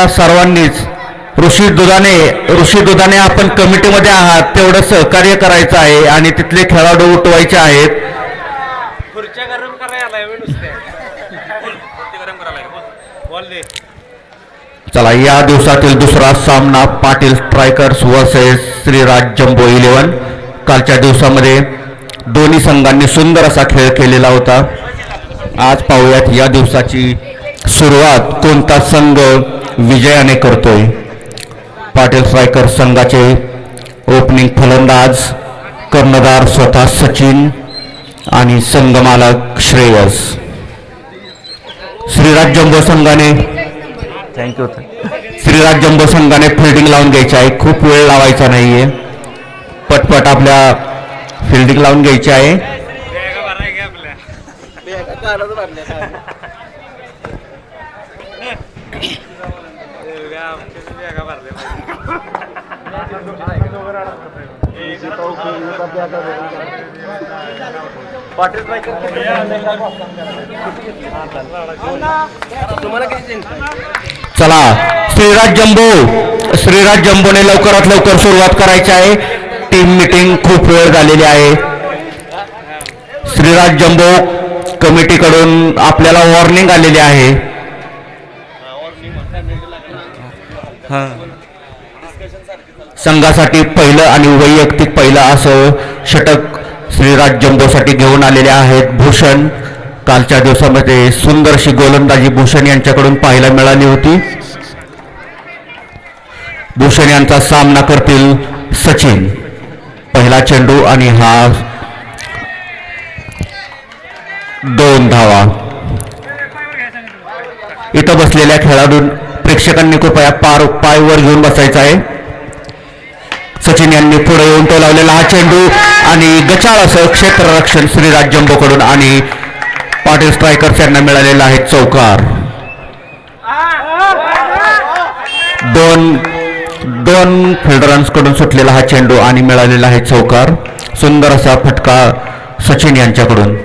सर्वांनीच ऋषी दुधाने आपण कमिटीमध्ये आहात तेवढं सहकार्य करायचं आहे आणि तिथले खेळाडू उठवायचे आहेत. चला, या दिवसातील दुसरा सामना Patil strikers versus Shriraj jumbo 11. कालच्या दिवसामध्ये दोन्ही संघांनी सुंदर असा खेळ केलेला होता. आज पाहूयात या दिवसाची सुरुवात कोणता संघ विजयाने करतोय. पाटील स्ट्रायकर्स संघाचे ओपनिंग फलंदाज कर्णधार स्वतः सचिन आणि संघमालक श्रेयस. श्रीराज जम्बो संघाने श्रीराज जम्बो संघाने फिल्डिंग लावून घ्यायची आहे. खूप वेळ लावायचा नाहीये, पटपट आपल्या फिल्डिंग लावून घ्यायची आहे. चला, श्रीराज जम्बोने लवकरात लवकर सुरुवात करायची आहे. टीम मीटिंग खूप वेळ झालेली आहे. श्रीराज जम्बो कमिटीकडून आपल्याला वॉर्निंग आलेली आहे. संघासाठी पहिलं आणि वैयक्तिक पहिलं असं षटक श्रीराज जम्बोसाठी घेऊन आलेले आहेत भूषण. कालच्या दिवसामध्ये सुंदरशी गोलंदाजी भूषण यांच्याकडून पाहायला मिळाली होती. भूषण यांचा सामना करतील सचिन. पहिला चेंडू आणि हा 2 धावा. इथं बसलेल्या खेळाडू प्रेक्षकांनी कृपया पाय वर घेऊन बसायचा आहे. सचिन यांनी पुढे येऊन तो लावलेला हा चेंडू आणि गचाळ असं क्षेत्ररक्षण श्रीराज जम्बोकडून आणि पाटील स्ट्रायकर्स यांना मिळालेला आहे चौकार. दोन फिल्डरांकडून सुटलेला हा चेंडू आणि मिळालेला आहे चौकार. सुंदर असा फटका सचिन यांच्याकडून.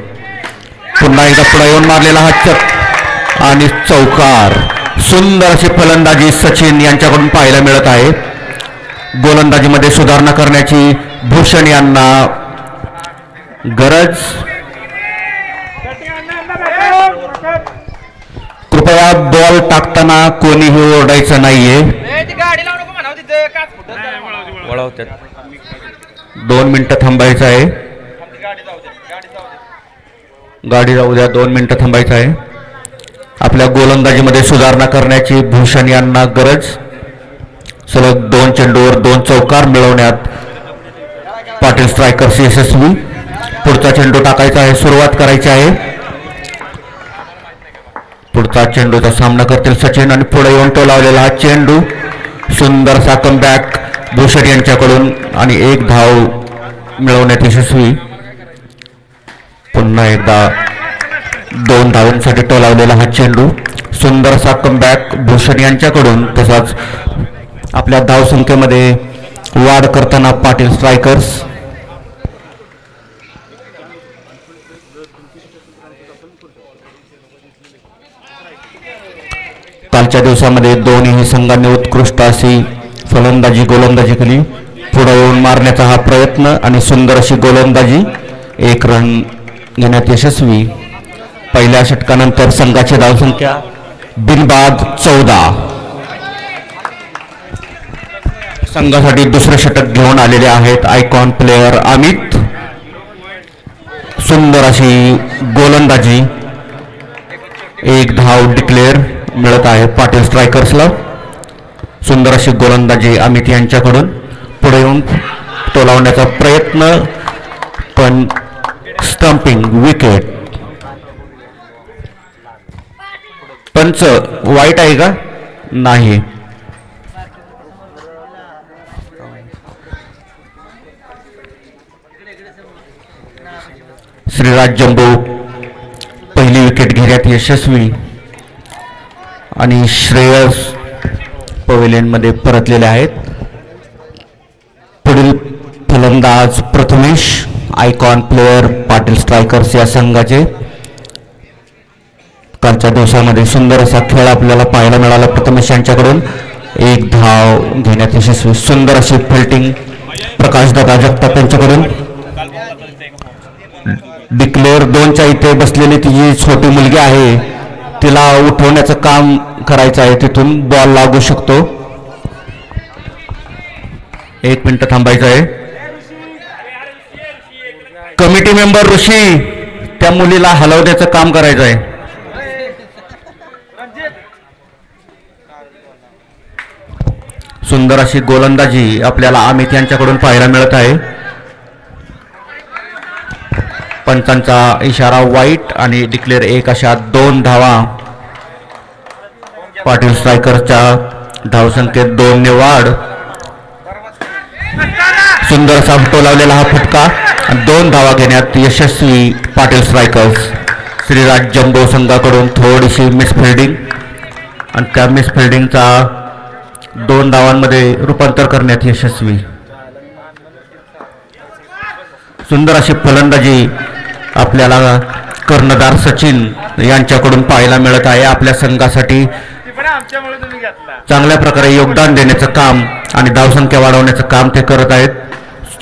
पुन्हा एकदा पुढे येऊन मारलेला हा चक आणि चौकार. सुंदर अशी फलंदाजी सचिन यांच्याकडून पाहायला मिळत आहे. गोलंदाजीमध्ये सुधारणा करण्याची भूषण यांना गरज. कृपया बॉल टाकताना कोणीही ओरडायचं नाहीये. 2 मिनिटं थांबायचं आहे. गाडी जाऊ द्या. 2 मिनिटं थांबायचं आहे. आपल्या गोलंदाजीमध्ये सुधारणा करण्याची भूषण यांना गरज. सलग 2 चेंडूवर 2 चौकार मिळवण्यात पाटील स्ट्रायकर्स यशस्वी. पुढचा चेंडू टाकायचा आहे. सुरुवात करायची आहे. पुढचा चेंडूचा सामना करतील सचिन आणि पुढे येऊन तो लावलेला हा चेंडू. सुंदरसा कमबॅक भूषण यांच्याकडून आणि 1 धाव मिळवण्यात यशस्वी. पुन्हा एकदा 2 धावांसाठी तो लावलेला हा चेंडू. सुंदरसा कमबॅक भूषण यांच्याकडून. तसाच आपल्या धावसंख्येमध्ये वाढ करताना पाटील स्ट्रायकर्स. कालच्या दिवसामध्ये दोन्ही संघांनी उत्कृष्ट अशी फलंदाजी गोलंदाजी केली. पुढे येऊन मारण्याचा हा प्रयत्न आणि सुंदर अशी गोलंदाजी. 1 रन घेण्यात यशस्वी. पहिल्या षटकानंतर संघाची धावसंख्या बिनबाद 14. संघासाठी दुसरे षटक घेऊन आलेले आहेत आयकॉन प्लेयर अमित. सुंदर अशी गोलंदाजी. 1 धाव डिक्लेअर मिळत आहे पाटील स्ट्रायकर्सला. सुंदर अशी गोलंदाजी अमित यांच्याकडून. पुढे येऊन तो लावण्याचा प्रयत्न पण स्टंपिंग विकेट. पंच वाईट आहे का? नाही. श्रीराज जम्बो पहिली विकेट घेण्यात यशस्वी आणि श्रेयस पवेलियनमध्ये परतलेले आहेत. पुढील फलंदाज Prathamesh icon player Patil strikers या संघाचे. कालच्या दिवसामध्ये सुंदर असा खेळ आपल्याला पाहायला मिळाला. प्रथमेश यांच्याकडून एक धाव घेण्यात यशस्वी. सुंदर अशी फिल्डिंग प्रकाशदादा जगताप यांच्याकडून. डिक्लेअर 2च्या इथे बसलेली ती जी छोटी मुलगी आहे तिला उठवण्याचं काम करायचं आहे. तिथून बॉल लागू शकतो. 1 मिनिट थांबायचं आहे. कमिटी मेंबर ऋषी त्या मुलीला हलवण्याचं काम करायचं आहे. सुंदर अशी गोलंदाजी आपल्याला अमित यांच्याकडून पाहायला मिळत आहे. पंचांचा इशारा वाईट आणि डिक्लेअर 1 अशा 2 धावा. पाटील स्ट्रायकरच्या धावसंख्येत 2 ने वाढ. सुंदर असा टोलावलेला हा फटका 2 धावा घेण्यात यशस्वी पाटील स्ट्रायकर्स. श्रीराज जंबो संघाकडून थोडीशी मिसफिल्डिंग आणि त्या मिसफिल्डिंगचा 2 धावांमध्ये रूपांतर करण्यात यशस्वी. सुंदर अशी फलंदाजी आपल्याला कर्णधार सचिन यांच्याकडून पाहायला मिळत आहे. आपल्या संघासाठी चांगल्या प्रकारे योगदान देण्याचं काम आणि धावसंख्या वाढवण्याचं काम ते करत आहेत.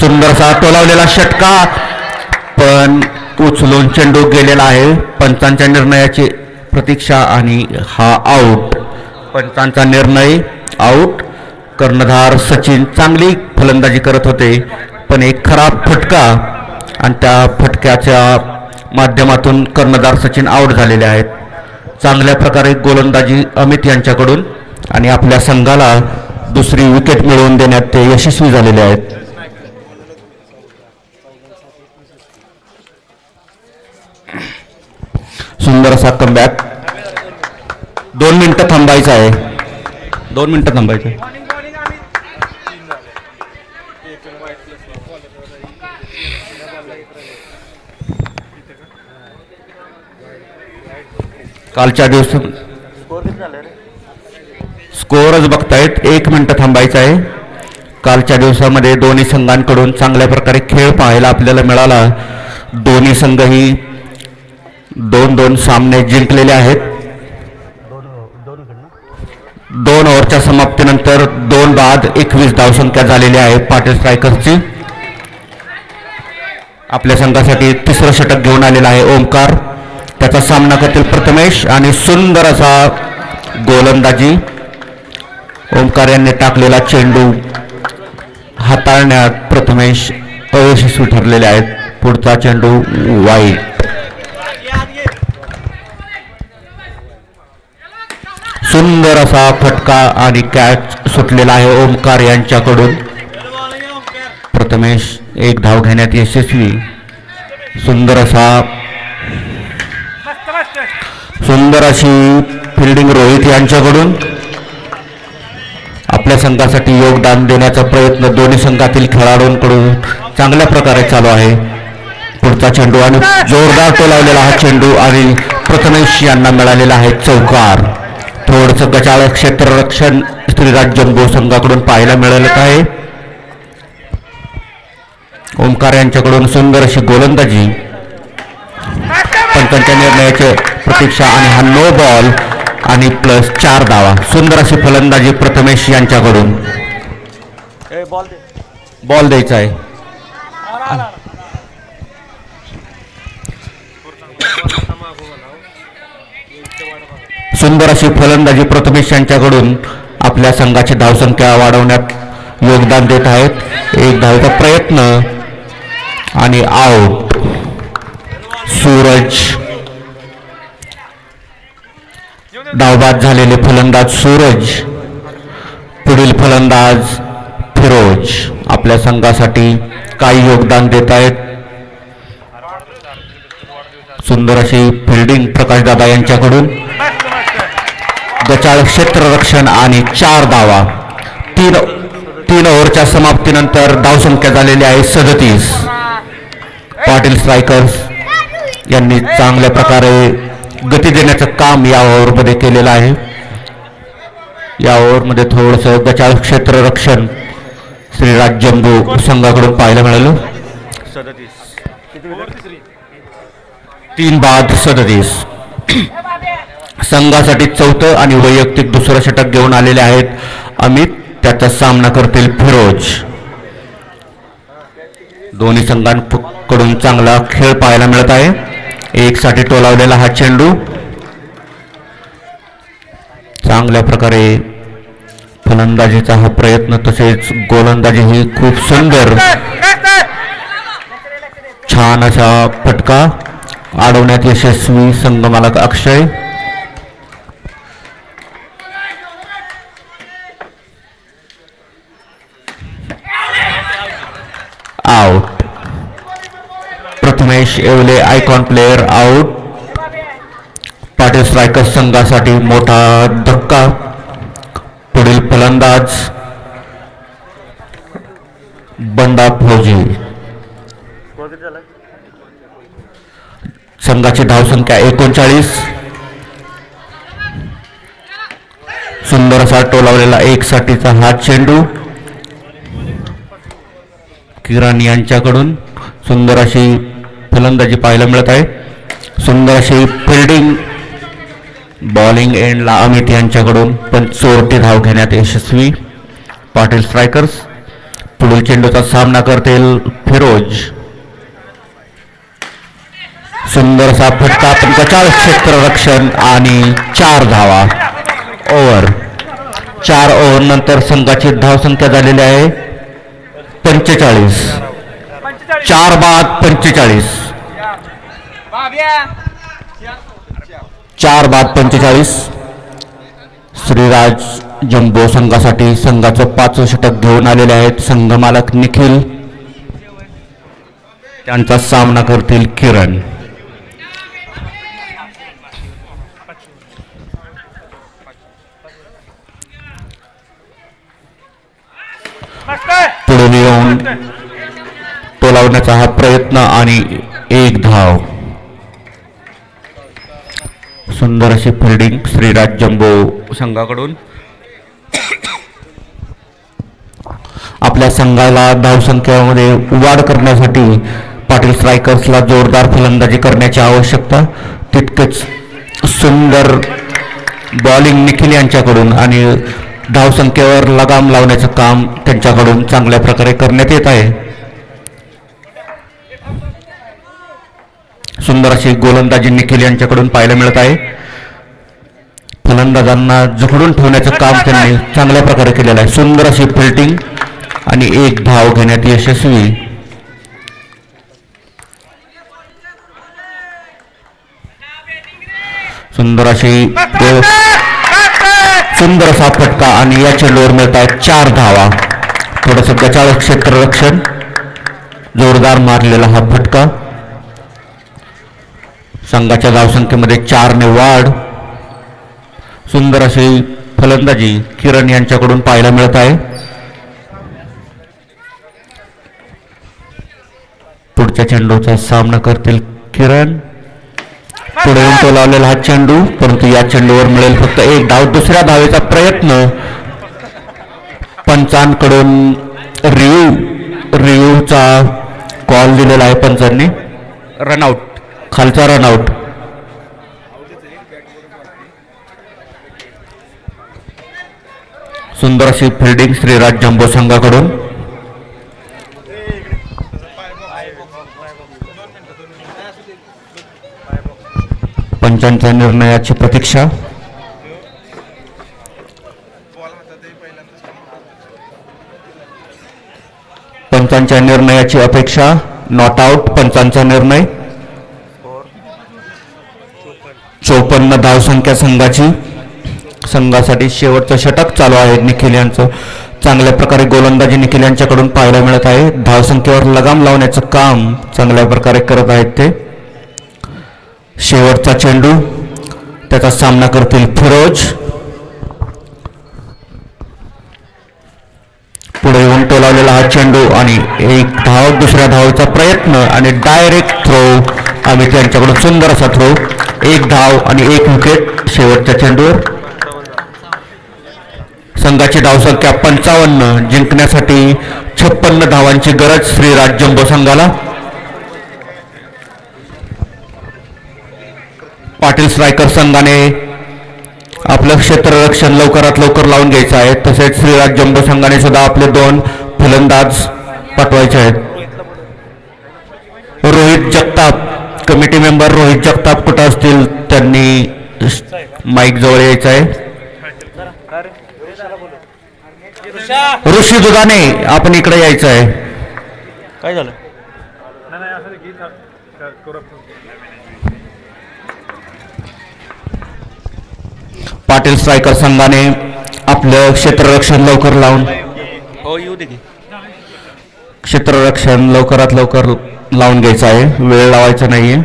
सुंदर असा टोलावलेला षटका पण उचलून चेंडू गेलेला आहे. पंचांच्या निर्णयाची प्रतीक्षा आणि हा आऊट. पंचांचा निर्णय आऊट. कर्णधार सचिन चांगली फलंदाजी करत होते पण एक खराब फटका आणि त्या फटक्याच्या माध्यमातून कर्णधार सचिन आऊट झालेले आहेत. चांगल्या प्रकारे गोलंदाजी अमित यांच्याकडून आणि आपल्या संघाला दुसरी विकेट मिळवून देण्यात ते यशस्वी झालेले आहेत. सुंदर असा कमबॅक. 2 मिनिटं थांबायचं आहे. 2 मिनिटं थांबायचं आहे. कालच्या दिवसात स्कोअरच बघतायत. 1 मिनिट थांबायचं आहे. कालच्या दिवसामध्ये दोन्ही संघांकडून चांगल्या प्रकारे खेळ पाहायला आपल्याला मिळाला. दोन्ही संघही 2-2 सामने जिंकलेले आहेत. 2 ओव्हरच्या समाप्तीनंतर 2 बाद 21 धावसंख्या झालेली आहे पाटील स्ट्रायकर्सची. आपल्या संघासाठी 3रं षटक घेऊन आलेला आहे ओमकार. त्याचा सामना करतील प्रथमेश आणि सुंदर असा गोलंदाजी. ओमकार यांनी टाकलेला चेंडू हाताळण्यात प्रथमेश अयशस्वी ठरलेले आहेत. पुढचा चेंडू वाईट. सुंदर असा फटका आणि कॅच सुटलेला आहे ओमकार यांच्याकडून. प्रथमेश 1 धाव घेण्यात यशस्वी. सुंदर अशी फिल्डिंग रोहित यांच्याकडून. आपल्या संघासाठी योगदान देण्याचा प्रयत्न दोन्ही संघातील खेळाडूंकडून चांगल्या प्रकारे चालू आहे. पुढचा चेंडू आणि जोरदार टोलावलेला हा चेंडू आणि प्रथमेश यांना मिळालेला आहे चौकार. थोडंसं गचाळ क्षेत्ररक्षण श्रीराज जंबो संघाकडून पाहायला मिळत आहे. ओमकार यांच्याकडून सुंदर अशी गोलंदाजी. पंचांच्या निर्णयाची प्रतीक्षा आणि हा नो बॉल आणि प्लस 4 धावा. सुंदर अशी फलंदाजी प्रथमेश यांच्याकडून. बॉल द्यायचा आहे. सुंदर अशी फलंदाजी प्रथमेश यांच्याकडून आपल्या संघाची धावसंख्या वाढवण्यात योगदान देत आहेत. 1 धावेचा प्रयत्न आणि आऊट. सूरज डावबाद झालेले फलंदाज सूरज. पुढील फलंदाज फिरोज आपल्या संघासाठी काही योगदान देत आहेत. सुंदर अशी फिल्डिंग प्रकाशदादा यांच्याकडून. गचाळ क्षेत्ररक्षण आणि 4 धावा. 3 ओव्हरच्या समाप्तीनंतर धावसंख्या झालेली आहे 37. पाटील स्ट्रायकर्स यांनी चांगल्या प्रकारे गती देण्याचं काम या ओव्हरमध्ये केलेलं आहे. या ओव्हरमध्ये थोडंसं गचाळ क्षेत्ररक्षण श्रीराज जंबो संघाकडून पाहायला मिळालं. 3 बाद 37. संघासाठी चौथं आणि वैयक्तिक दुसरं षटक घेऊन आलेले आहेत अमित. त्याचा सामना करतील फिरोज. दोन्ही संघांकडून चांगला खेळ पाहायला मिळत आहे. एकसाठी टोलावलेला हा चेंडू चांगल्या प्रकारे फलंदाजीचा हा प्रयत्न, तसेच गोलंदाजी ही खूप सुंदर छान असा फटका अडवण्यात यशस्वी संघमालक Akshay. Out. Prathamesh Yewale icon player out. Patil strikers संघासाठी मोठा धक्का. पुढील फलंदाज बंडा फौजी. संघाची धावसंख्या 39. सुंदर असा टोलावलेला एकसाठीचा हा चेंडू किरण यांच्याकडून सुंदर अशी फलंदाजी पाहायला मिळत आहे. सुंदर अशी फिल्डिंग. बॉलिंग एंडला अमित यांच्याकडून पण चोरटी धाव घेण्यात यशस्वी पाटील स्ट्रायकर्स. पुढील चेंडूचा सामना करतील फिरोज. सुंदर असा फटका, 45 क्षेत्ररक्षण आणि 4 धावा. ओव्हर 4 ओव्हर नंतर संघाची धावसंख्या झालेली आहे 45. 4 बाद 45. 4 बाद 45. श्रीराज जंबो संघासाठी संघाचं 5वं षटक घेऊन आलेले आहेत संघमालक निखिल. त्यांचा सामना करतील किरण. पुढे येऊन टोलावण्याचा हा प्रयत्न आणि 1 धाव. सुंदर अशी फिल्डिंग श्रीराज जंबो संघाकडून. आपल्या संघाला धावसंख्येमध्ये वाढ करण्यासाठी पाटील स्ट्रायकर्सला जोरदार फलंदाजी करण्याची आवश्यकता. तितकेच सुंदर बॉलिंग निखिल यांच्याकडून आणि धावसंख्येवर लगाम लावण्याचं काम त्यांच्याकडून चांगल्या प्रकारे करण्यात येत आहे. सुंदर अशी गोलंदाजी निखिल यांच्याकडून पाहायला मिळत आहे. फलंदाजांना जखडून ठेवण्याचं काम त्यांनी चांगल्या प्रकारे केलेलं आहे. सुंदर अशी फिल्डिंग आणि 1 धाव घेण्यात यशस्वी. सुंदर अशी सुंदर असा फटका आणि या चेंडूवर मिळत आहेत 4 धावा. थोडंसं गचाळ क्षेत्ररक्षण. जोरदार मारलेला हा फटका. संघाच्या धावसंख्येमध्ये 4 ने वाढ. सुंदर अशी फलंदाजी किरण यांच्याकडून पाहायला मिळत आहे. पुढच्या चेंडूचा सामना करतील किरण. पुढे येऊन टोलावलेला हा चेंडू, परंतु या चेंडूवर मिळेल फक्त 1 धाव. दुसऱ्या धावेचा प्रयत्न पंचांकडून रिव्ह्यूचा कॉल दिलेला आहे पंचांनी. रनआउट, खालचा रनआउट. सुंदर अशी फिल्डिंग श्रीराज जंबो संघाकडून. पंचांच्या निर्णयाची प्रतीक्षा. पंचांच्या निर्णयाची अपेक्षा. नॉट आउट पंचांचा निर्णय. 54 धावसंख्या संघाची. संघासाठी शेवटचं षटक चालू आहे निखिल यांचं. चांगल्या प्रकारे गोलंदाजी निखिल यांच्याकडून पाहायला मिळत आहे. धावसंख्येवर लगाम लावण्याचं काम चांगल्या प्रकारे करत आहेत ते. शेवटचा चेंडू, त्याचा सामना करतील फिरोज. पुढे येऊन टोलावलेला हा चेंडू आणि 1 धाव. दुसऱ्या धावेचा प्रयत्न आणि डायरेक्ट थ्रो. अमित यांच्याकडून सुंदर असा थ्रो. 1 धाव आणि 1 विकेट शेवटच्या चेंडूवर. संघाची धावसंख्या 55. जिंकण्यासाठी 56 धावांची गरज श्रीराज जंबो संघाला. पाटील स्ट्रायकर संघाने आपलं क्षेत्ररक्षण लवकरात लवकर लावून घ्यायचं आहे. तसेच श्रीराज जंबो संघाने सुद्धा आपले 2 फलंदाज पाठवायचे आहेत. रोहित जगताप, कमिटी मेंबर रोहित जगताप कुठं असतील त्यांनी माईक जवळ यायचं आहे. ऋषी दुधाने आपण इकडे यायचं आहे. काय झालं? पाटील स्ट्रायकर संघाने आपलं क्षेत्ररक्षण लवकर लावून हो येऊ दे की. क्षेत्ररक्षण लवकरात लवकर लावून घ्यायचं आहे. वेळ लावायचा नाहीये.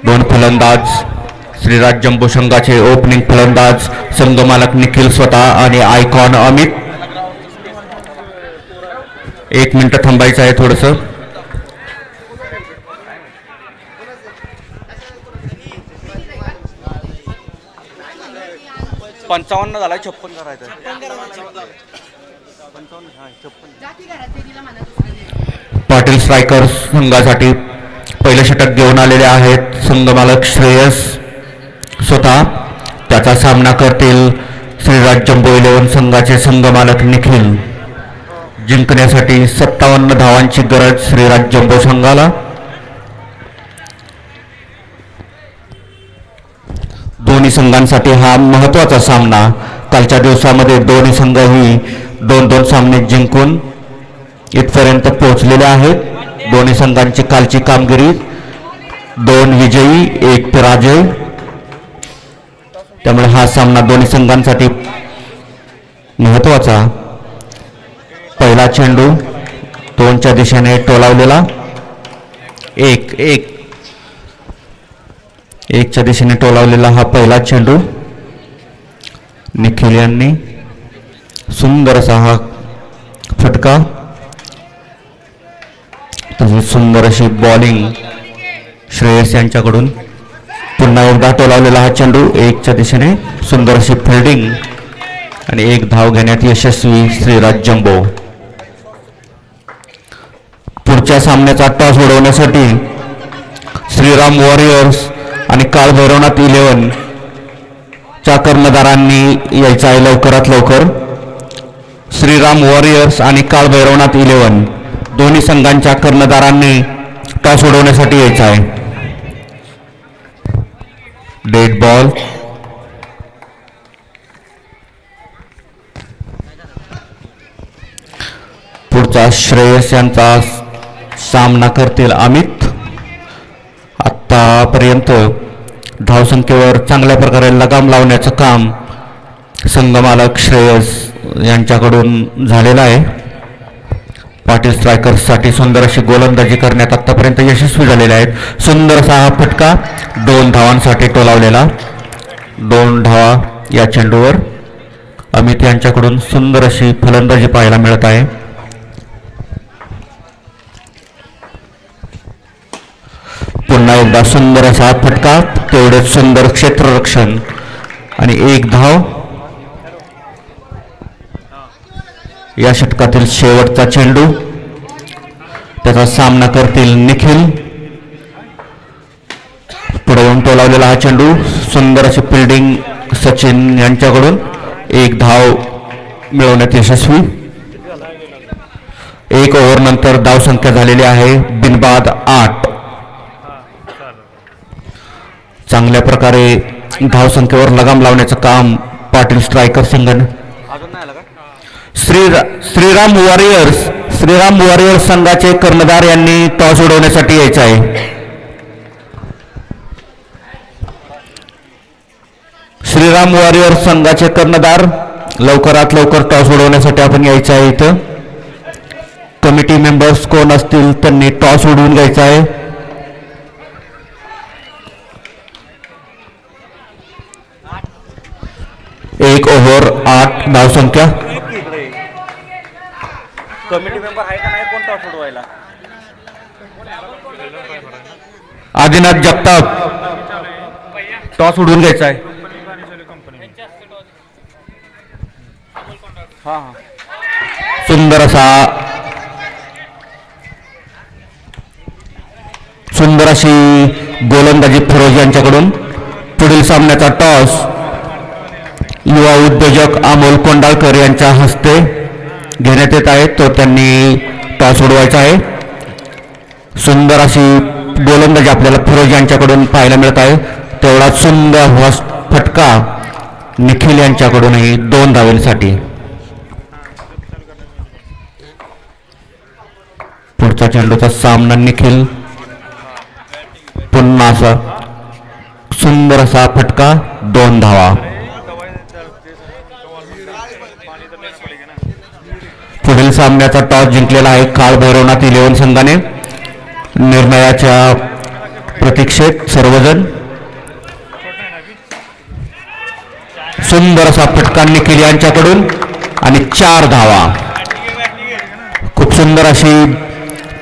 दोन फलंदाज श्रीराज जंबो संघाचे ओपनिंग फलंदाज संघमालक निखिल स्वतः आणि आयकॉन अमित. 1 मिनिट थांबायचं आहे थोडस. 55 झाला 56 करायचं. पाटील स्ट्रायकर संघासाठी पहिलं षटक घेऊन आलेले आहेत संघमालक श्रेयस स्वतः. त्याचा सामना करतील श्रीराज जंबो 11 संघाचे संघमालक निखिल. जिंकण्यासाठी 57 धावांची गरज श्रीराज जंबो संघाला. दोन्ही संघांसाठी हा महत्त्वाचा सामना. कालच्या दिवसामध्ये दोन्ही संघही 2-2 सामने जिंकून इथपर्यंत पोहोचलेले आहेत. दोन्ही संघांची कालची कामगिरी 2 विजयी 1 पराजय. त्यामुळे हा सामना दोन्ही संघांसाठी महत्त्वाचा. पहिला चेंडू 2च्या दिशेने टोलावलेला. 1च्या दिशेने टोलावलेला हा पहिला चेंडू. निखिल यांनी सुंदर असा हा फटका. तसेच सुंदर अशी बॉलिंग श्रेयस यांच्याकडून. पुन्हा एकदा टोलावलेला हा चेंडू 1च्या दिशेने. सुंदर अशी फिल्डिंग आणि 1 धाव घेण्यात यशस्वी श्रीराज जंबो. पुढच्या सामन्याचा टॉस उडवण्यासाठी श्रीराम वॉरियर्स आणि काळ भैरवनाथ 11 च्या कर्णधारांनी यायचं आहे लवकरात लवकर. श्रीराम वॉरियर्स आणि काळ भैरवनाथ 11 दोन्ही संघांच्या कर्णधारांनी टॉस उडवण्यासाठी यायचं आहे. Dead ball. पुढचा श्रेयस यांचा सामना करतील अमित. आतापर्यंत धावसंख्येवर चांगल्या प्रकारे लगाम लावण्याचं काम संघमालक श्रेयस यांच्याकडून झालेलं आहे. पाटील स्ट्रायकर्ससाठी सुंदर अशी गोलंदाजी करण्यात आतापर्यंत यशस्वी झालेले आहेत. सुंदर असा हा फटका 2 धावांसाठी टोलावलेला. 2 धावा या चेंडूवर. अमित यांच्याकडून सुंदर अशी फलंदाजी पाहायला मिळत आहे. पुन्हा एकदा सुंदर असा फटका. तेवढेच सुंदर क्षेत्ररक्षण आणि 1 धाव. या षटकातील शेवटचा चेंडू. त्याचा सामना करतील निखिल. पुढे येऊन टोलावलेला हा चेंडू. सुंदर अशी फिल्डिंग सचिन यांच्याकडून. 1 धाव मिळवण्यात यशस्वी. 1 ओव्हर नंतर धावसंख्या झालेली आहे बिनबाद 8. चांगल्या प्रकारे धावसंख्येवर लगाम लावण्याचं काम पाटील स्ट्रायकर संघाने. श्रीराम वॉरियर्स संघाचे कर्णधार यांनी टॉस उडवण्यासाठी यायचं आहे. श्रीराम वॉरियर्स संघाचे कर्णधार लवकरात लवकर टॉस उडवण्यासाठी आपण यायचं आहे. इथं कमिटी मेंबर्स कोण असतील त्यांनी टॉस उडवून घ्यायचा आहे. एक ओव्हर 8 धावसंख्या. कमिटी मेंबर आहे का नाही कोण टॉस उडवायला? आदिनाथ जगताप टॉस उडवून घ्यायचा आहे. सुंदर सुंदर अशी गोलंदाजी फिरोज यांच्याकडून. पुढील सामन्याचा टॉस युवा उद्योजक अमोल कोंडाळकर यांच्या हस्ते घेण्यात येत आहे. तो त्यांनी टॉस उडवायचा आहे. सुंदर अशी गोलंदाजी आपल्याला फिरोज यांच्याकडून पाहायला मिळत आहे. तेवढाच सुंदर फटका निखिल यांच्याकडूनही 2 धावांसाठी. पुढचा चेंडूचा सामना निखिल. पुन्हा असा सुंदर असा फटका 2 धावा. पुढील सामन्याचा टॉस जिंकलेला आहे काळभैरवनाथ 11 संघाने. निर्णयाच्या प्रतीक्षेत सर्वजण. सुंदर असा फटका निखिल यांच्याकडून आणि 4 धावा. खूप सुंदर अशी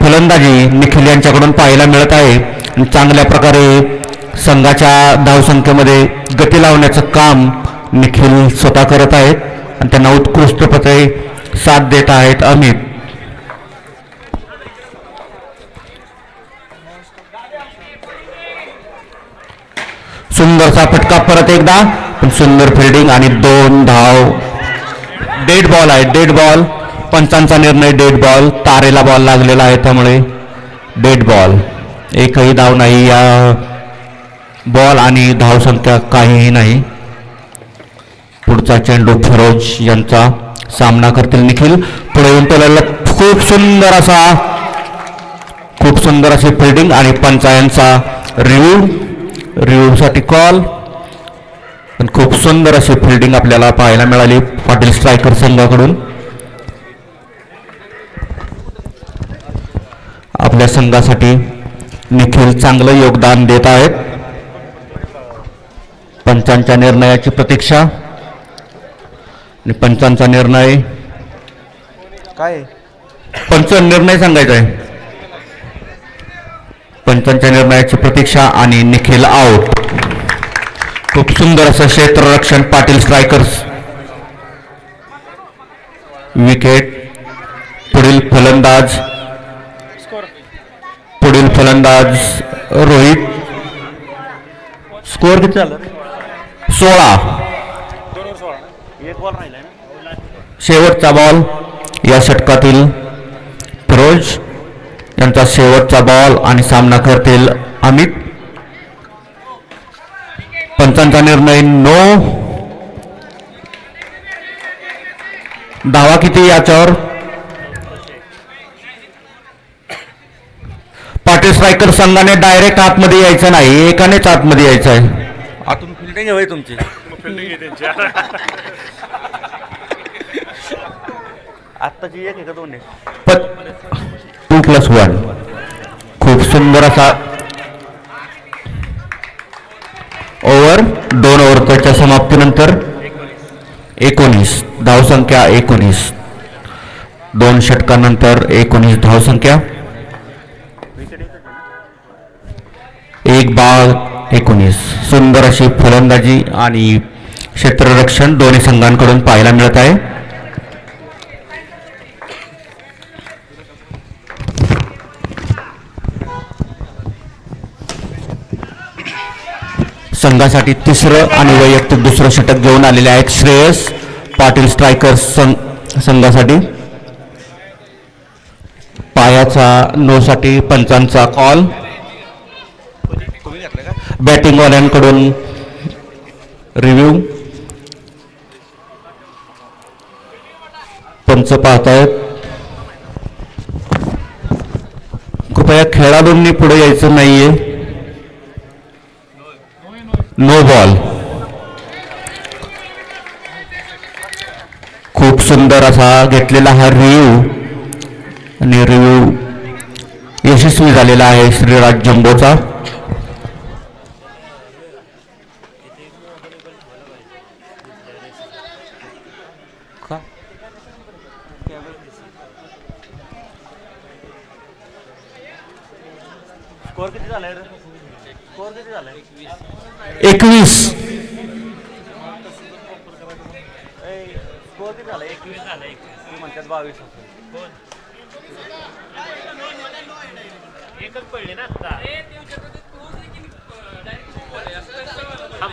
फलंदाजी निखिल यांच्याकडून पाहायला मिळत आहे. चांगल्या प्रकारे संघाच्या धावसंख्येमध्ये गती लावण्याचं काम निखिल स्वतः करत आहेत आणि त्यांना उत्कृष्टपणे साथ देत आहेत अमित. सुंदरसा फटका परत एकदा, पण सुंदर फिल्डिंग आणि 2 धाव. डेड बॉल आहे, डेड बॉल. पंचांचा निर्णय डेड बॉल. तारेला बॉल लागलेला आहे त्यामुळे डेड बॉल. एकही धाव नाही या बॉल आणि धावसंख्या काहीही नाही. पुढचा चेंडू फिरोज यांचा सामना करतील निखिल. पुढे येऊन त्याला खूप सुंदर अशी फिल्डिंग आणि पंचांचा रिव्ह्यूसाठी कॉल. पण खूप सुंदर अशी फिल्डिंग आपल्याला पाहायला मिळाली पाटील स्ट्रायकर संघाकडून. आपल्या संघासाठी निखिल चांगलं योगदान देत आहेत. पंचांच्या निर्णयाची प्रतीक्षा आणि पंचांचा निर्णय. काय पंच निर्णय सांगायचा आहे. पंचांच्या निर्णयाची प्रतीक्षा आणि निखिल आउट. खूप सुंदर असं क्षेत्ररक्षण पाटील स्ट्रायकर्स. विकेट. पुढील फलंदाज रोहित. स्कोअर किती झालं? 16. एक बॉल राहिला ना. शेवटचा बॉल या षटकातील फिरोज यांचा शेवटचा बॉल आणि सामना करतील अमित. पंचांचा निर्णय नो. धावा किती याच्यावर? पाटील स्ट्रायकर संघाने डायरेक्ट आतमध्ये यायचं नाही, एकानेच आतमध्ये यायचं आहे. आतून फिल्डिंग आहे तुमची. आत्ताची 1 आहे का 2 आहे? 2+1. खूप सुंदर असा ओव्हर. 2 ओव्हरच्या समाप्तीनंतर 19 धावसंख्या. 2 षटकांनंतर 19 धावसंख्या. 1 बाद 19. सुंदर अशी फलंदाजी आणि क्षेत्ररक्षण दोन्ही संघांकडून पाहायला मिळत आहे. संघासाठी 3रं आणि वैयक्तिक 2रं षटक घेऊन आलेले आहेत श्रेयस. पाटील स्ट्रायकर्स संघासाठी पायाचा नोसाठी पंचांचा कॉल. बॅटिंगवाल्यांकडून रिव्ह्यू. पंच पाहतायत. कृपया खेळाडूंनी पुढे यायचं नाहीये. No ball. खूप सुंदर असा घेतलेला हा रिव्ह्यू आणि रिव्ह्यू यशस्वी झालेला आहे श्रीराज जंबोचा. स्कोअर किती झालाय रे? स्कोअर किती झालाय? 21. स्कोअर किती झाला? 21 झाला. तू म्हणतात 22 एकच पडले ना आता.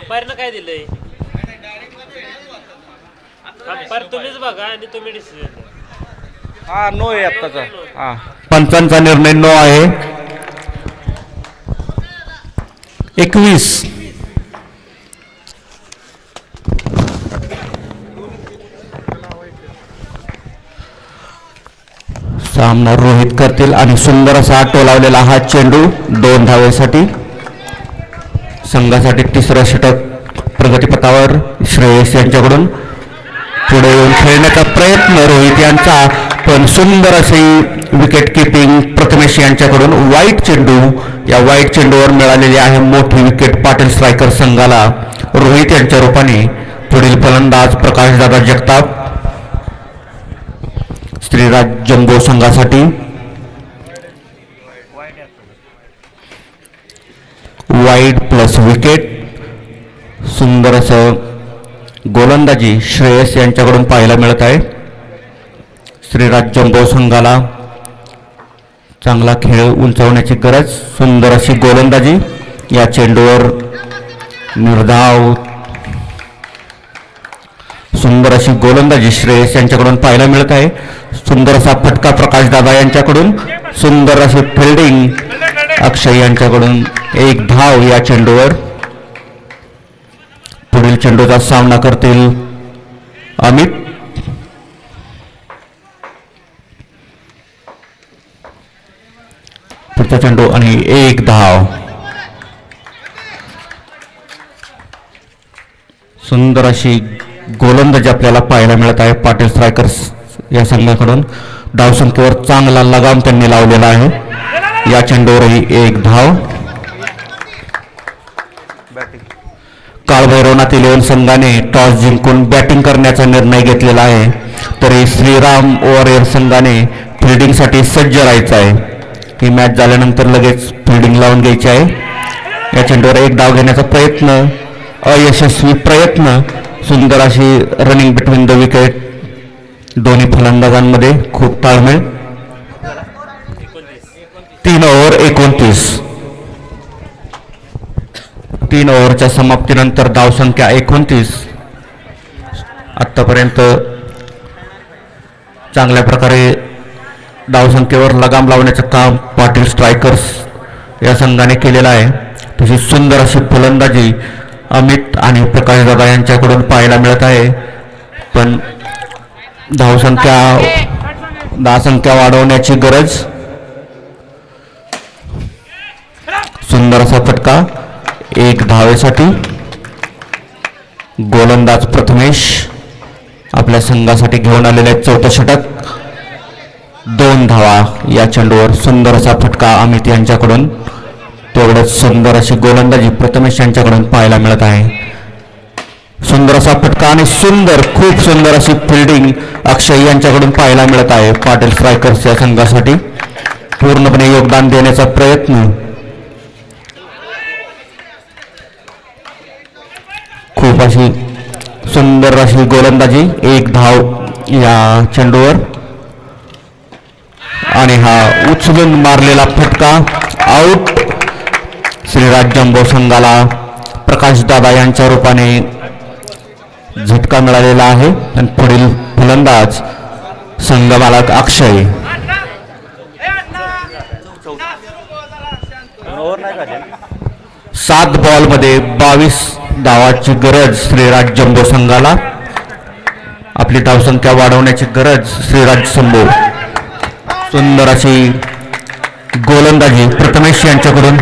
अंपायरनं काय दिलंय? अंपायर तुम्हीच बघा आणि तुम्ही डिसिजन द्या. हा नो आहे आत्ताचा. हा पंचांचा निर्णय नो आहे. 21. सामना रोहित करतील आणि सुंदर असा टोलावलेला हा चेंडू 2 धावेसाठी. संघासाठी तिसरं षटक प्रगतीपथावर श्रेयस यांच्याकडून. पुढे येऊन खेळण्याचा प्रयत्न रोहित यांचा, पण सुंदर अशी विकेट किपिंग प्रथमेश यांच्याकडून. वाईट चेंडू, या वाईट चेंडूवर मिळालेली आहे मोठी विकेट पाटील स्ट्रायकर संघाला रोहित यांच्या रूपाने. पुढील फलंदाज प्रकाशदादा जगताप श्रीराज जंबो संघासाठी. Wide plus wicket. सुंदर असं गोलंदाजी श्रेयस यांच्याकडून पाहायला मिळत आहे. श्रीराज जंबो संघाला चांगला खेळ उंचावण्याची गरज. सुंदर अशी गोलंदाजी, या चेंडूवर निर्धाव सुंदर अशी गोलंदाजी श्रेयस यांच्याकडून पाहायला मिळत आहे. सुंदर असा फटका प्रकाशदादा यांच्याकडून. सुंदर अशी फिल्डिंग अक्षय यांच्याकडून. 1 धाव या चेंडूवर. पुढील चेंडूचा सामना करतील अमित. पुढचा चेंडू आणि 1 धाव. सुंदर अशी गोलंदाजी आपल्याला पाहायला मिळत आहे पाटील स्ट्रायकर्स या संघाकडून. धावसंख्येवर चांगला लगाम त्यांनी लावलेला आहे. या चेंडूवरही 1 धाव. बॅटिंग. काळभैरवनाथ 11 संघाने टॉस जिंकून बॅटिंग करण्याचा निर्णय घेतलेला आहे. तरी श्रीराम वॉरियर संघाने फिल्डिंगसाठी सज्ज राहायचं आहे. ही मॅच झाल्यानंतर लगेच फिल्डिंग लावून घ्यायची आहे. या चेंडूवर 1 धाव घेण्याचा प्रयत्न, अयशस्वी प्रयत्न. सुंदर अशी रनिंग बिटवीन द विकेट. दोन्ही फलंदाजांमध्ये खूप ताळमेळ. 3 ओव्हर 29. 3 ओव्हरच्या समाप्तीनंतर धावसंख्या 29. आत्तापर्यंत चांगल्या प्रकारे धावसंख्येवर लगाम लावण्याचं काम पाटील स्ट्रायकर्स या संघाने केलेलं आहे. तशी सुंदर अशी फलंदाजी अमित आणि प्रकाशदादा यांच्याकडून पाहायला मिळत आहे. पण धावसंख्या वाढवण्याची गरज. सुंदर असा फटका 1 धावेसाठी. गोलंदाज प्रथमेश आपल्या संघासाठी घेऊन आलेले 4थं षटक. 2 धावा या चेंडूवर. सुंदर असा फटका अमित यांच्याकडून. तेवढंच सुंदर अशी गोलंदाजी प्रथमेश यांच्याकडून पाहायला मिळत आहे. सुंदर असा फटका आणि खूप सुंदर अशी फिल्डिंग अक्षय यांच्याकडून पाहायला मिळत आहे पाटील स्ट्रायकर्स या संघासाठी. पूर्णपणे योगदान देण्याचा प्रयत्न. खूप अशी सुंदर अशी गोलंदाजी. 1 धाव या चेंडूवर. आणि हा उचलून मारलेला फटका आऊट. श्रीराज जंबो संघाला प्रकाशदादा यांच्या रूपाने झटका मिळालेला आहे. आणि पुढील फलंदाज संघमालक अक्षय. ओव्हर नाही झाले. 7 बॉलमध्ये 22 धावाची गरज श्रीराज जंबो संघाला. आपली धावसंख्या वाढवण्याची गरज श्रीराज जंबो. सुंदर अशी गोलंदाजी प्रथमेश यांच्याकडून.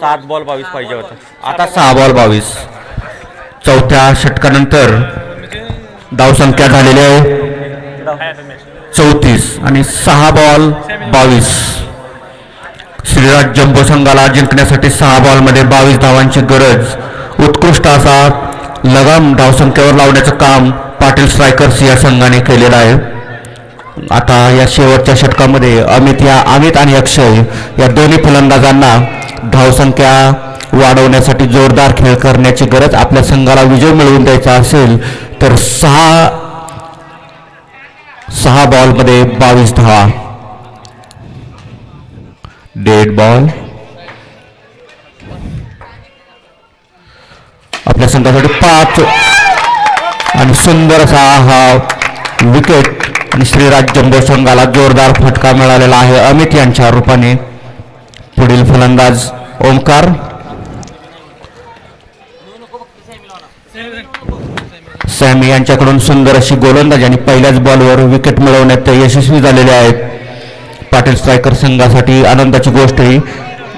7 बॉल 22 पाहिजे होतं. आता 6 बॉल 22. 4थ्या षटकानंतर धावसंख्या झालेली आहे 34 आणि 6 बॉल 22. श्रीराज जंबो संघाला जिंकण्यासाठी 6 बॉलमध्ये 22 धावांची गरज. उत्कृष्ट असा लगाम धावसंख्येवर लावण्याचं काम पाटील स्ट्रायकर्स या संघाने केलेलं आहे. आता या शेवटच्या षटकामध्ये अमित आणि अक्षय या दोन्ही फलंदाजांना धावसंख्या वाढवण्यासाठी जोरदार खेळ करण्याची गरज. आपल्या संघाला विजय मिळवून द्यायचा असेल तर 6 बॉलमध्ये 22 धावा. Dead ball. आपल्या संघासाठी 5 आणि सुंदर असा हा विकेट आणि श्रीराज जंबो संघाला जोरदार फटका मिळालेला आहे अमित यांच्या रूपाने. पुढील फलंदाज ओमकार. सॅमी यांच्याकडून सुंदर अशी गोलंदाजी आणि पहिल्याच बॉलवर विकेट मिळवण्यात ते यशस्वी झालेले आहेत. पाटील स्ट्रायकर संघासाठी आनंदाची गोष्ट ही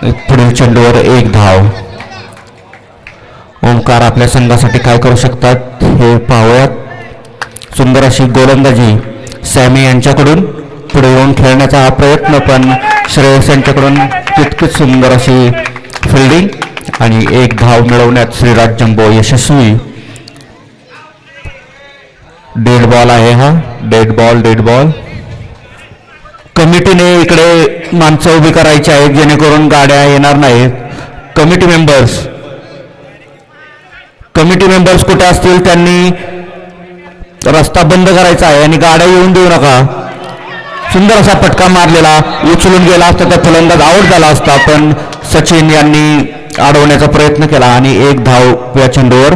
पुढील चेंडूवर 1 धाव. ओमकार आपल्या संघासाठी काय करू शकतात हे पाहूयात. सुंदर अशी गोलंदाजी सॅमी यांच्याकडून पुढे येऊन खेळण्याचा हा प्रयत्न, पण श्रेयस यांच्याकडून तितकीच सुंदर अशी फिल्डिंग आणि 1 धाव मिळवण्यात श्रीराज जंबो यशस्वी. डेड बॉल आहे हा. Dead ball. कमिटीने इकडे माणसं उभी करायची आहेत जेणेकरून गाड्या येणार नाहीत. कमिटी मेंबर्स कुठे असतील त्यांनी रस्ता बंद करायचा आहे आणि गाड्या येऊन देऊ नका. सुंदर असा फटका मारलेला, उचलून गेला असता तर फलंदाज आऊट झाला असता, पण सचिन यांनी अडवण्याचा प्रयत्न केला आणि 1 धाव या चेंडूवर.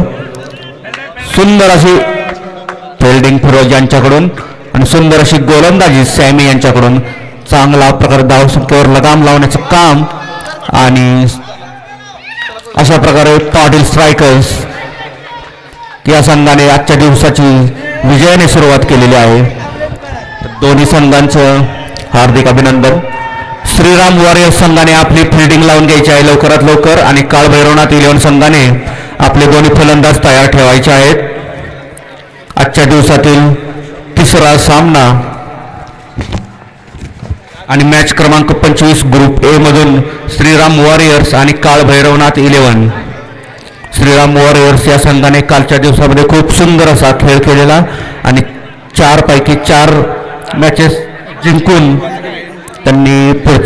सुंदर अशी फिल्डिंग फिरोज यांच्याकडून आणि सुंदर अशी गोलंदाजी सॅमी यांच्याकडून. चांगला प्रकारे धावसंख्येवर लगाम लावण्याचं काम आणि अशा प्रकारे पाटील स्ट्रायकर्स या संघाने आजच्या दिवसाची विजयाने सुरुवात केलेली आहे. दोन्ही संघांचं हार्दिक अभिनंदन. श्रीराम वॉरियर्स संघाने आपली फिल्डिंग लावून घ्यायची आहे लवकरात लवकर आणि काळभैरवनाथ 11 संघाने आपले दोन्ही फलंदाज तयार ठेवायचे आहेत. आजच्या दिवसातील 3रा सामना आणि मॅच क्रमांक 25 ग्रुप ए मधून श्रीराम वॉरियर्स आणि काळभैरवनाथ 11. श्रीराम वॉरियर्स या संघाने कालच्या दिवसामध्ये खूप सुंदर असा खेळ केलेला आणि 4 पैकी 4 मॅचेस जिंकून त्यांनी पुढच्या